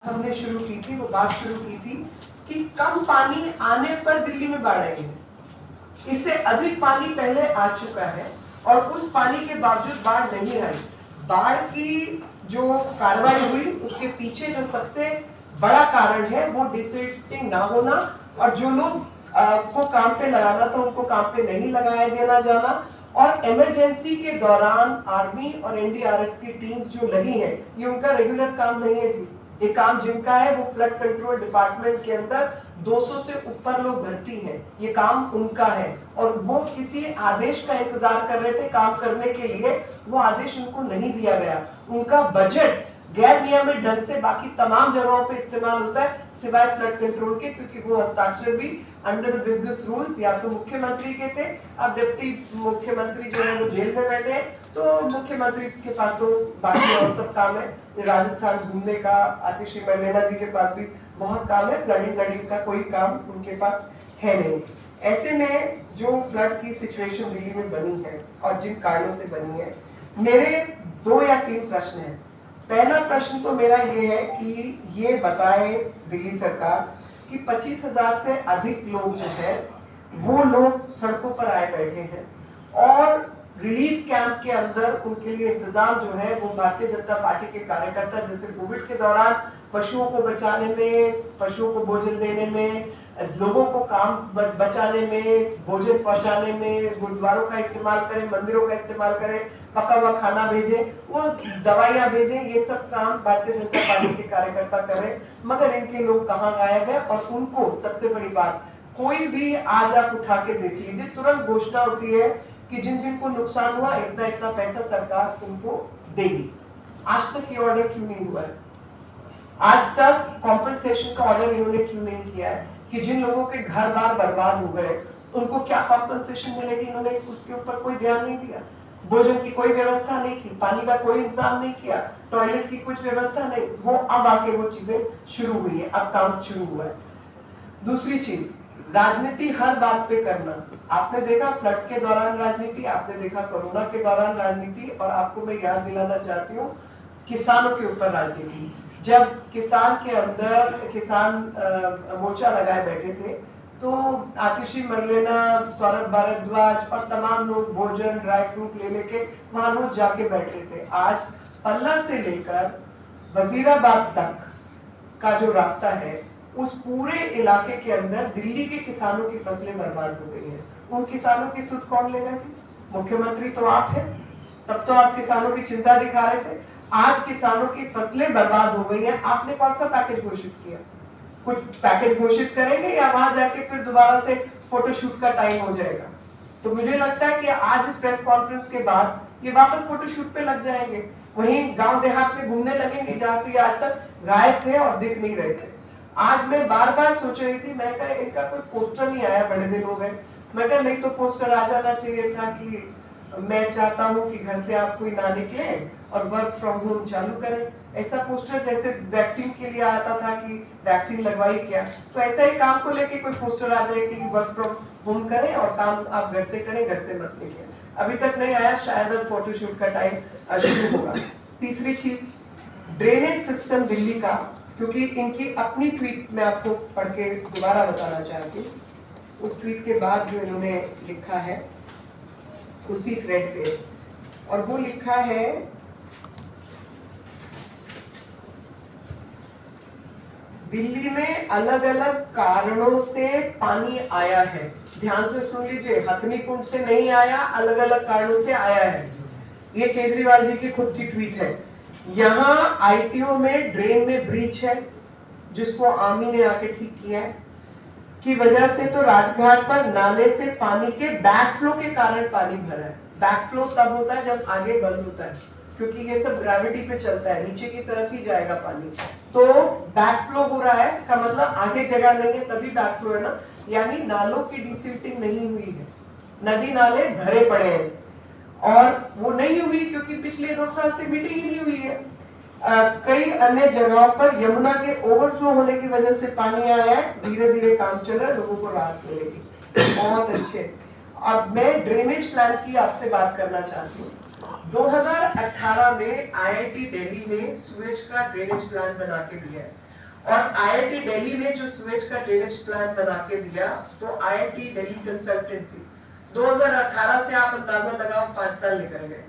हमने शुरू की थी, वो बात शुरू की थी कि कम पानी आने पर दिल्ली में बाढ़ आई है। इससे अधिक पानी पहले आ चुका है और उस पानी के बावजूद बाढ़ नहीं आई। बाढ़ की जो कार्रवाई हुई उसके पीछे जो सबसे बड़ा कारण है वो डिसिल्टिंग ना होना और जो लोग को काम पे लगाना था उनको काम पे नहीं लगाया देना जाना, और इमरजेंसी के दौरान आर्मी और एनडीआरएफ की टीम्स जो लगी हैं, ये उनका रेगुलर काम नहीं है जी। ये काम जिनका है वो फ्लड कंट्रोल डिपार्टमेंट के अंदर 200 से ऊपर लोग भर्ती हैं, ये काम उनका है और वो किसी आदेश का इंतजार कर रहे थे काम करने के लिए, वो आदेश उनको नहीं दिया गया। उनका बजट गैर नियमित ढंग से बाकी तमाम जगहों पे इस्तेमाल होता है सिवाय फ्लड कंट्रोल के, क्योंकि वो हस्ताक्षर भी अंडर द बिजनेस रूल्स या तो मुख्यमंत्री के थे। अब डिप्टी मुख्यमंत्री जो है वो जेल में बैठे हैं, तो मुख्यमंत्री के पास तो बाकी और सब काम है, राजस्थान घूमने का, आतिशी मरलेना जी के पास भी बहुत काम है, फ्लडिंग का कोई काम उनके पास है नहीं। ऐसे में जो फ्लड की सिचुएशन दिल्ली में बनी है और जिन कारणों से बनी है, मेरे 2 या 3 प्रश्न हैं। पहला प्रश्न तो मेरा ये है कि ये बताए दिल्ली सरकार कि 25,000 से अधिक लोग जो है वो लोग सड़कों पर आए बैठे हैं और रिलीफ कैंप के अंदर उनके लिए इंतजाम जो है वो भारतीय जनता पार्टी के कार्यकर्ता जैसे कोविड के दौरान पशुओं को बचाने में, पशुओं को भोजन देने में, लोगों को काम बचाने में, भोजन पहुंचाने में, गुरुद्वारों का इस्तेमाल करें, मंदिरों का इस्तेमाल करें, पका हुआ खाना भेजें, वो दवाइयां भेजें, ये सब काम भारतीय जनता पार्टी के कार्यकर्ता करें। मगर इनके लोग कहाँ गायब है और उनको सबसे बड़ी बात, कोई भी आज आप उठा के देख लीजिए, तुरंत घोषणा होती है कि जिन जिन को नुकसान हुआ इतना इतना पैसा सरकार उनको देगी। आज तक ये ऑर्डर क्यों नहीं हुआ है? आज तक कॉम्पेंसेशन का ऑर्डर इन्होंने क्यों नहीं किया है कि जिन लोगों के घर बार बर्बाद हो गए उनको क्या कॉम्पेंसेशन मिलेगी? इन्होंने उसके ऊपर कोई ध्यान नहीं दिया। भोजन की कोई व्यवस्था नहीं की, पानी का कोई इंतजाम नहीं किया, टॉयलेट की कुछ व्यवस्था नहीं। वो अब आके वो चीजें शुरू हुई है, अब काम शुरू हुआ है। दूसरी चीज, राजनीति हर बात पे करना। आपने देखा फ्लड्स के दौरान राजनीति, आपने देखा कोरोना के दौरान राजनीति, और आपको मैं याद दिलाना चाहती हूँ किसानों के ऊपर राजनीति। जब किसान के अंदर किसान मोर्चा लगाए बैठे थे तो आतिशी मरलेना, सौरभ भारद्वाज और तमाम लोग भोजन ड्राई फ्रूट ले लेके वहां रोज जाके बैठे थे। आज पल्ला से लेकर वजीराबाद तक का जो रास्ता है उस पूरे इलाके के अंदर दिल्ली के किसानों की फसलें बर्बाद हो गई हैं। उन किसानों की सुध कौन लेगा जी? मुख्यमंत्री तो आप हैं, तब तो आप किसानों की चिंता दिखा रहे थे। आज किसानों की फसलें बर्बाद हो गई हैं, आपने कौन सा पैकेज घोषित किया? कुछ पैकेज घोषित करेंगे या वहां जाके फिर दोबारा से फोटोशूट का टाइम हो जाएगा? तो मुझे लगता है कि आज इस प्रेस कॉन्फ्रेंस के बाद ये वापस फोटोशूट पे लग जाएंगे, वहीं गांव देहात में घूमने लगेंगे जहां से आज तक गायब थे और दिख नहीं रहे थे। आज मैं बार बार सोच रही थी, मैं कहा इनका कोई पोस्टर नहीं आया, बड़े दिन हो गए। मैं कहा नहीं तो पोस्टर आ जाना चाहिए था कि मैं चाहता हूं कि घर से आप कोई ना निकले और वर्क फ्रॉम होम चालू करें। ऐसा पोस्टर जैसे वैक्सीन के लिए आता था कि वैक्सीन लगवाई क्या, तो ऐसा ही काम को लेके कोई पोस्टर आ जाए कि वर्क फ्रॉम होम करें और काम आप घर से करें, घर से मत निकलें। अभी तक नहीं आया, शायद अब फोटोशूट का टाइम शुरू होगा। तीसरी चीज, ड्रेनेज सिस्टम दिल्ली का, क्योंकि इनकी अपनी ट्वीट में आपको पढ़ के दोबारा बताना चाहती हूँ। उस ट्वीट के बाद जो इन्होंने लिखा है उसी थ्रेड पे, और वो लिखा है दिल्ली में अलग अलग कारणों से पानी आया है। ध्यान से सुन लीजिए, हथनी कुंड से नहीं आया, अलग अलग कारणों से आया है। ये केजरीवाल जी की खुद की ट्वीट है। यहाँ आईटीओ में ड्रेन में ब्रीच है जिसको आर्मी ने आके ठीक किया है, की वजह से तो राजघाट पर नाले से पानी के बैकफ्लो के कारण पानी भरा है। बैकफ्लो तब होता है जब आगे बंद होता है, क्योंकि ये सब ग्रेविटी पे चलता है, नीचे की तरफ ही जाएगा पानी। तो बैकफ्लो हो रहा है का मतलब आगे जगह नहीं है, तभी बैकफ्लो है ना, यानी नालों की डिसिल्टिंग नहीं हुई है, नदी नाले भरे पड़े हैं। और वो नहीं हुई क्योंकि पिछले 2 साल से मीटिंग ही नहीं हुई है। कई अन्य जगहों पर यमुना के ओवरफ्लो होने की वजह से पानी आया है, धीरे धीरे काम चल रहा है, लोगों को राहत मिलेगी। बहुत अच्छे। अब मैं ड्रेनेज प्लान की आपसे बात करना चाहती हूँ। 2018 में आईआईटी दिल्ली ने सुएज का ड्रेनेज प्लान बना के दिया है। और आईआईटी दिल्ली ने जो सुएज का ड्रेनेज प्लान बना के दिया, तो आईआईटी दिल्ली कंसल्टेंट थी। 2018 से आप अंदाजा लगाओ 5 साल निकल गए।